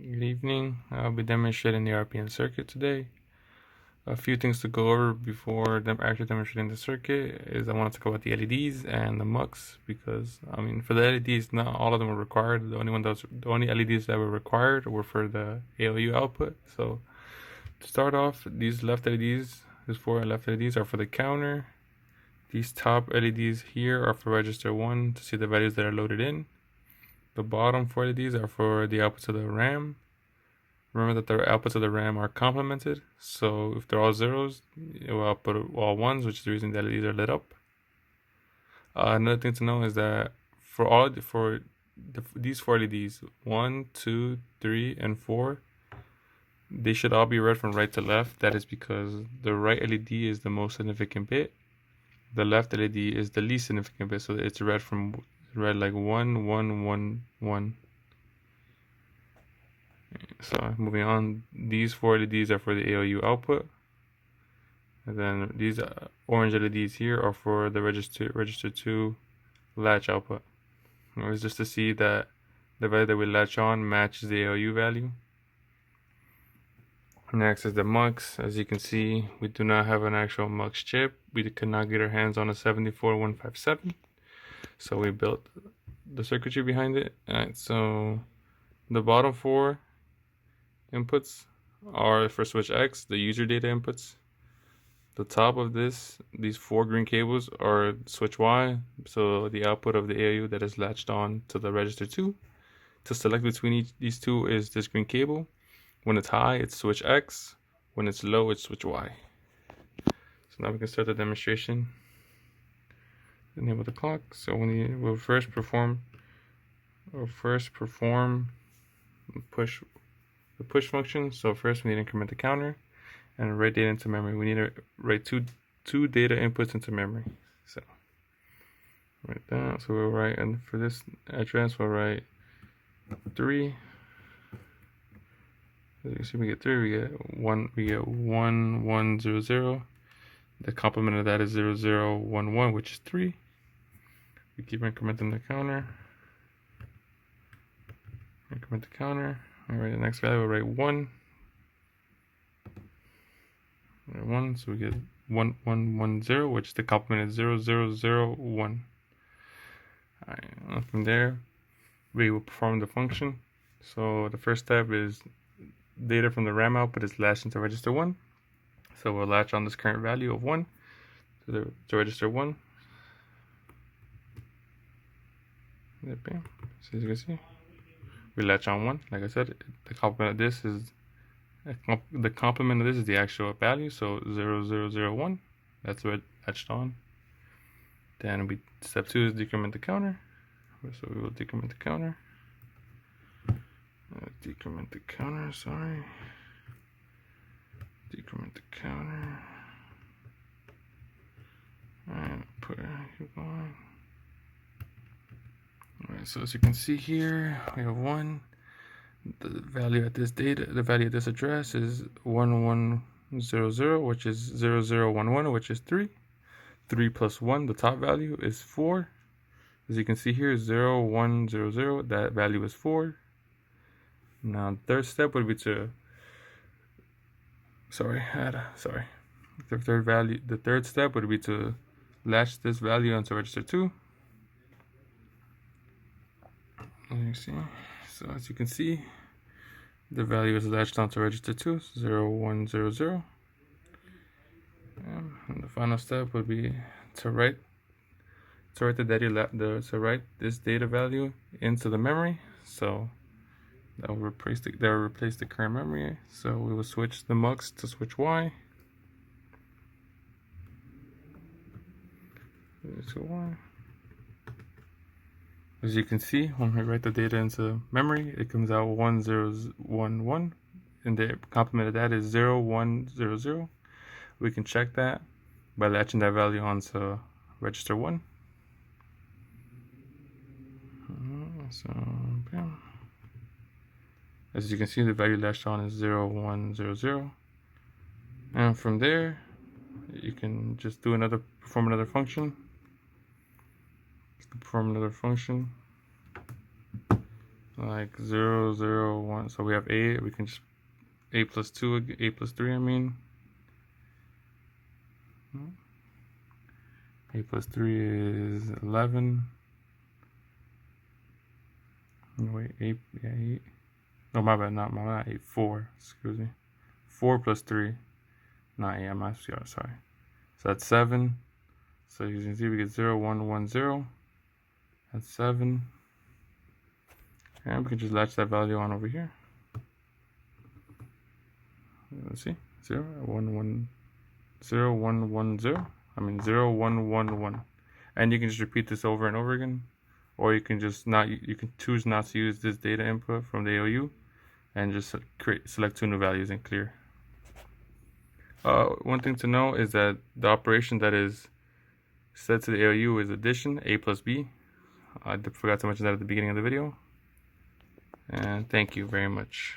Good evening. I'll be demonstrating the RPN circuit today. A few things to go over before actually demonstrating the circuit is I want to talk about the LEDs and the MUX because for the LEDs not all of them were required. The only LEDs that were required were for the ALU output. So to start off, these four left LEDs are for the counter. These top LEDs here are for register 1 to see the values that are loaded in. The bottom four LEDs are for the outputs of the RAM. Remember that the outputs of the RAM are complemented, so if they're all zeros, it will output all ones, which is the reason the LEDs are lit up. Another thing to know is that these four LEDs, 1, 2, 3, and 4, they should all be read from right to left. That is because the right LED is the most significant bit. The left LED is the least significant bit, so it's read like 1, 1, 1, 1. So moving on, these four LEDs are for the ALU output, and then these orange LEDs here are for the register 2 latch output. It's just to see that the value that we latch on matches the ALU value. Next is the MUX. As you can see, we do not have an actual MUX chip. We could not get our hands on a 74157, so we built the circuitry behind it. Alright, so the bottom four inputs are for switch X, the user data inputs. The top of these four green cables are switch Y, so the output of the ALU that is latched on to the register 2. To select between these two is this green cable. When it's high, it's switch X. When it's low, it's switch Y. So now we can start the demonstration. Enable the clock. So we'll first perform the push function. So first we need to increment the counter and write data into memory. We need to write two data inputs into memory. So write that. So we'll write, and for this address we'll write 3. As you can see, we get 3. We get 1 1 0 0. The complement of that is 0 0 1 1, which is 3. We keep incrementing the counter. Increment the counter. Alright, the next value we'll write 1. 1, so we get 1 1 1 0, which the complement is 0 0 0 1. Alright, from there we will perform the function. So the first step is data from the RAM output is latched into register 1. So we'll latch on this current value of 1 to register 1. So as you can see, we latch on 1. Like I said, the complement of this is the actual value, so 0 0 0 1. That's what latched on. Then step 2 is decrement the counter. So we will decrement the counter. Decrement the counter. And keep going. Alright, so as you can see here, we have 1. The value at this address is 1100, which is 0011, which is 3. 3 plus 1, the top value, is 4. As you can see here, 0100, that value is 4. Now the third step would be to the third step would be to latch this value onto register 2. So as you can see, the value is latched onto register 2, 0100. And the final step would be to write this data value into the memory. So that will replace the current memory. So we will switch the MUX to switch Y. As you can see, when we write the data into memory, it comes out 1011, and the complement of that is 0100. We can check that by latching that value onto register 1. As you can see, the value latched on is 0100. And from there, you can just perform another function. like 0, 0, 1. So we have 8. We can just 8 plus 2, 8 plus 3, I mean. 8 plus 3 is 11. Wait, 8, yeah, 8. No, my bad, not 8, 4, excuse me. 4 plus 3, not 8, I'm not sorry. So that's 7. So you can see we get 0, 1, 1, 0. That's 7. And we can just latch that value on over here. Let's see, 0, 1, 1, 0, 1, 1, 0. I mean 0, 1, 1, 1. And you can just repeat this over and over again. Or you can just you can choose not to use this data input from the ALU and just select 2 new values and clear. One thing to know is that the operation that is set to the ALU is addition, A plus B. I forgot to mention that at the beginning of the video. And thank you very much.